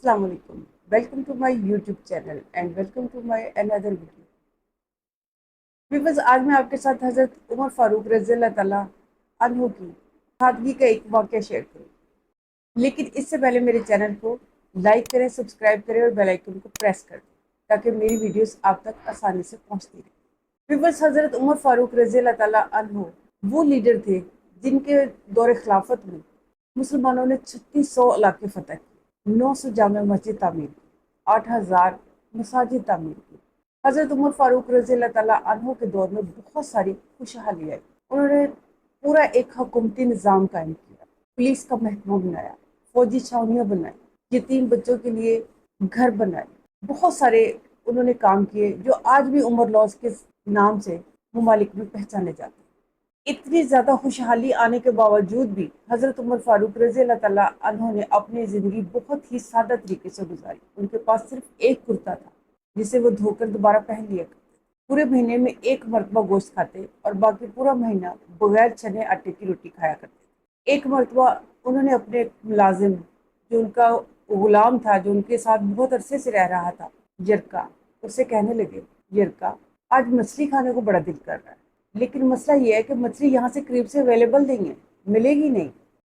Assalamu alaikum. Welcome to my YouTube channel and welcome to my another video. Viewers, आज मैं आपके साथ हजरत उमर फारूक रज़ी अल्लाह ताला अन्हु की सादगी का एक वाक़या शेयर करूँ। लेकिन इससे पहले मेरे चैनल को लाइक करें, सब्सक्राइब करें और बेल आइकन को प्रेस कर दें ताकि मेरी वीडियोस आप तक आसानी से पहुँचती रहे। व्यूअर्स, हजरत उमर फारूक रज़ी अल्लाह ताला अन्हु वो लीडर थे जिनके दौर खिलाफत में मुसलमानों ने 3600 इलाके फतह किए, 900 जामे मस्जिद तामीर की, 8000 मसाजिद तामीर की। हजरत उमर फारूक रज़ी अल्लाह ताला अन्हु के दौर में बहुत सारी खुशहाली आई। उन्होंने पूरा एक हुकूमती निज़ाम कायम किया, पुलिस का महकमा बनाया, फौजी छावनियाँ बनाई, यतीम बच्चों के लिए घर बनाए। बहुत सारे उन्होंने काम किए जो आज भी उमर लॉज के नाम से ममालिक में पहचाने जाते हैं। इतनी ज़्यादा खुशहाली आने के बावजूद भी हज़रत उमर फारूक रज़ी अल्लाह ताला अन्हु ने अपनी ज़िंदगी बहुत ही सादा तरीके से गुजारी। उनके पास सिर्फ एक कुर्ता था जिसे वो धोकर दोबारा पहन लिया करते। पूरे महीने में एक मरतबा गोश्त खाते और बाकी पूरा महीना बगैर छने आटे की रोटी खाया करते। एक मरतबा उन्होंने अपने मुलाजिम, जो उनका गुलाम था, जो उनके साथ बहुत अरसे से रह रहा था, यरका, उससे कहने लगे, यरका, आज मछली खाने को बड़ा दिल कर रहा है, लेकिन मसला ये है कि मछली यहाँ से करीब से अवेलेबल नहीं है, मिलेगी नहीं।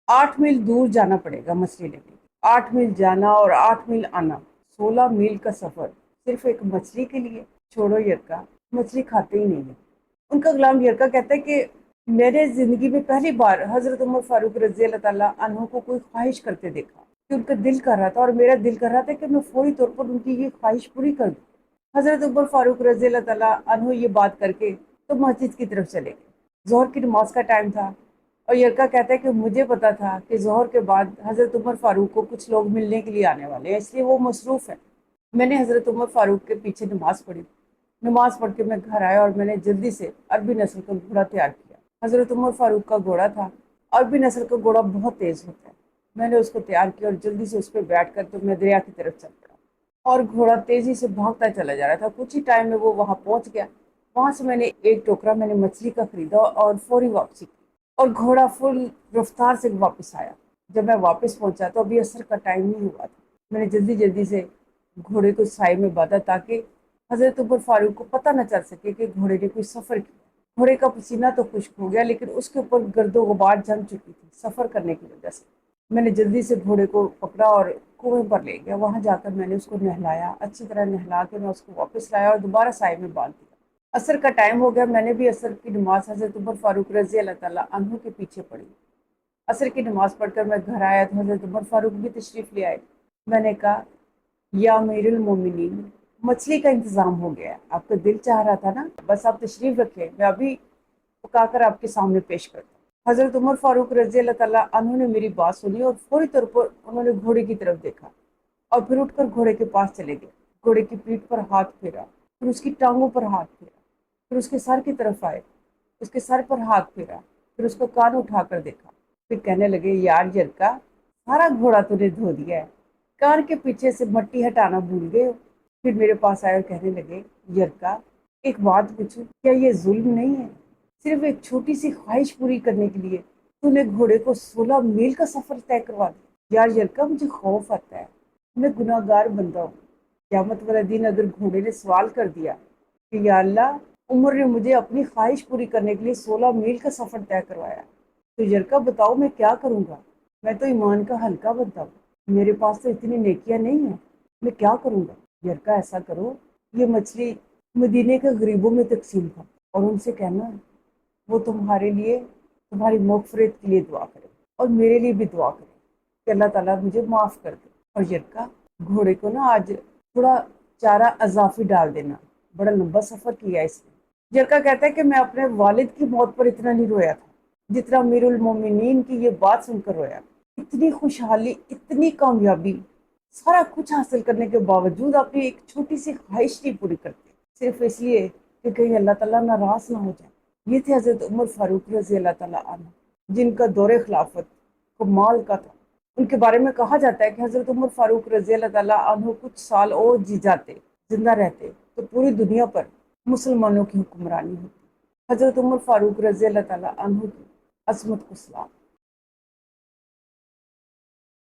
8 मील दूर जाना पड़ेगा मछली लेने। 8 मील जाना और 8 मील आना, 16 मील का सफर सिर्फ एक मछली के लिए। छोड़ो यरका, मछली खाते ही नहीं है। उनका गुलाम यरका कहता है कि मैंने जिंदगी में पहली बार हजरत उमर फारूक रजी अल्लाह ताला अन्हु को कोई ख्वाहिश करते देखा कि उनका दिल कर रहा था, और मेरा दिल कर रहा था कि मैं फौरी तौर पर उनकी ये ख्वाहिश पूरी कर दूँ। हजरत उमर फारूक रजी अल्लाह ताला अन्हु ये बात करके तो मस्जिद की तरफ चले गए। जोहर की नमाज का टाइम था और यरका कहता है कि मुझे पता था कि जोहर के बाद हजरत उमर फारूक को कुछ लोग मिलने के लिए आने वाले हैं, इसलिए वो मसरूफ़ है। मैंने हजरत उमर फारूक के पीछे नमाज पढ़ी। नमाज पढ़ के मैं घर आया और मैंने जल्दी से अरबी नस्ल का घोड़ा तैयार किया। हजरत उमर फारूक का घोड़ा था। अरबी नस्ल का घोड़ा बहुत तेज होता है। मैंने उसको तैयार किया और जल्दी से उस पर बैठ कर तो मैं दरिया की तरफ चल पड़ा, और घोड़ा तेजी से भागता चला जा रहा था। कुछ ही टाइम में वो वहां पहुंच गया। वहां से मैंने एक टोकरा मैंने मछली का खरीदा और फौरी वापसी की, और घोड़ा फुल रफ्तार से वापस आया। जब मैं वापस पहुंचा तो अभी असर का टाइम नहीं हुआ था। मैंने जल्दी जल्दी से घोड़े को साए में बांधा ताकि हजरत उमर फारूक को पता न चल सके कि घोड़े ने कोई सफ़र किया। घोड़े का पसीना तो खुश्क हो गया, लेकिन उसके ऊपर गर्दो गुबार जम चुकी थी सफ़र करने की वजह से। मैंने जल्दी से घोड़े को पकड़ा और कुएं पर ले गया। वहां जाकर मैंने उसको नहलाया, अच्छी तरह नहला के मैं उसको वापस लाया और दोबारा साए में बांध दिया। असर का टाइम हो गया। मैंने भी असर की नमाज हजरत उमर फारूक रजी अल्लाह ताला अन्हु के पीछे पढ़ी। असर की नमाज पढ़कर मैं घर आया तो हजरत उमर फारूक भी तशरीफ़ ले आए। मैंने कहा, या अमीरुल मोमिनीन, मछली का इंतज़ाम हो गया है, आपका दिल चाह रहा था ना, बस आप तशरीफ़ रखें, मैं अभी पकाकर आपके सामने पेश करता हूँ। हजरत उमर फारूक रजी अल्लाह ताला अन्हु ने मेरी बात सुनी और फौरी तौर पर उन्होंने घोड़े की तरफ देखा और फिर उठकर घोड़े के पास चले गए। घोड़े की पीठ पर हाथ फेरा, फिर उसकी टांगों पर हाथ फेरा, फिर उसके सर की तरफ आए, उसके सर पर हाथ फेरा, फिर उसका कान उठाकर देखा। फिर कहने लगे, यार यरका, सारा घोड़ा तूने धो दिया है, कान के पीछे से मट्टी हटाना भूल गए हो। फिर मेरे पास आए और कहने लगे, यरका, एक बात पूछूं, क्या ये जुल्म नहीं है? सिर्फ एक छोटी सी ख्वाहिश पूरी करने के लिए तूने घोड़े को 16 मील का सफर तय करवा दिया। यार यरका, मुझे खौफ आता है, मैं गुनाहगार बंदा हूँ। क़यामत वाले दिन अगर घोड़े ने सवाल कर दिया कि या अल्लाह, उमर ने मुझे अपनी ख्वाहिश पूरी करने के लिए 16 मील का सफर तय करवाया, तो यरका बताओ मैं क्या करूँगा? मैं तो ईमान का हल्का बंदा हूँ, मेरे पास तो इतनी नेकियां नहीं है, मैं क्या करूँगा? यरका, ऐसा करो, ये मछली मदीने के गरीबों में तकसीम करो और उनसे कहना वो तुम्हारे लिए, तुम्हारी मग़फ़िरत के लिए दुआ करें और मेरे लिए भी दुआ करें कि अल्लाह ताला मुझे माफ़ कर दे। और यरका, घोड़े को ना आज थोड़ा चारा अजाफी डाल देना, बड़ा लंबा सफ़र किया इसने। यरका कहता है कि मैं अपने वालिद की मौत पर इतना नहीं रोया था जितना अमीरुल मोमिनीन की ये बात सुनकर रोया। इतनी खुशहाली, इतनी कामयाबी, सारा कुछ हासिल करने के बावजूद अपनी एक छोटी सी ख्वाहिश नहीं पूरी करते, सिर्फ इसलिए कि कहीं अल्लाह ताला नाराज़ ना हो जाए। ये थे हज़रत उमर फारूक रज़ी अल्लाह ताला अन्हु, जिनका दौरे खिलाफत कमाल का था। उनके बारे में कहा जाता है कि हज़रत उमर फारूक रज़ी अल्लाह ताला अन्हु कुछ साल और जी जाते, जिंदा रहते, तो पूरी दुनिया पर मुसलमानों की हुक्मरानी होती। हज़रत उमर फारूक रज़ी अल्लाह ताला अन्हु की अज़मत को सलाम।